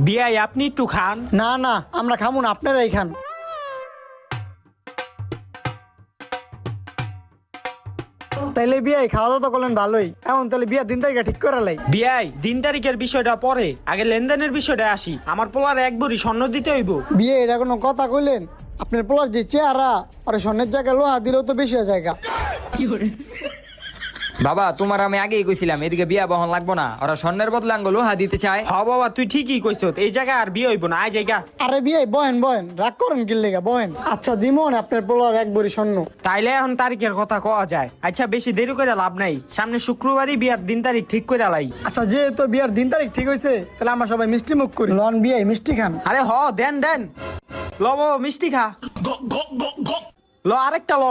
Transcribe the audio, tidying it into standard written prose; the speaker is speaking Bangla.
বিয়াই আপনি একটু খান। না না, আমরা খামু না, আপনারাই খান। তাইলে বিয়াই খাওয়া দাওয়া তো করলেন ভালোই, এখন তাহলে বিয়ার দিন তারিখটা ঠিক করে লাই। বিয়াই দিন তারিখের বিষয়টা পরে, আগে লেনদেনের বিষয়টা আসি। আমার পোলার এক ভরি স্বর্ণ দিতে হইব। বিয়ে এটা কোনো কথা কইলেন? আপনার পোলার যে চেহারা, আর স্বর্ণের জায়গায় লোহা দিলেও তো বেশি জায়গা। বাবা তোমার আমি আগেই কইছিলাম এদিকে বিয়া বহন লাগবো না, ওরা স্বর্ণের বদলে আঙ্গ লোহা দিতে চায়। হ বাবা তুই ঠিকই কইছ, এই জায়গায় আর বিয়ে হইব না, আয় জায়গা। আরে বিয়ে বহেন বহেন, রাগ করেন কি লেগা, বহেন। আচ্ছা দিমন আপনার পোলার এক ভরি স্বর্ণ। তাইলে এখন তারিখের কথা কওয়া যায়। আচ্ছা বেশি দেরি করে লাভ নাই, সামনে শুক্রবারই বিয়ার দিন তারিখ ঠিক করে লাই। আচ্ছা যেহেতু বিয়ার দিন তারিখ ঠিক হয়েছে, তাহলে আমরা সবাই মিষ্টি মুখ করি। লন বিয়ে মিষ্টি খান। আরে হ দেন দেন, ল বাবা মিষ্টি খা। ল আরেকটা ল।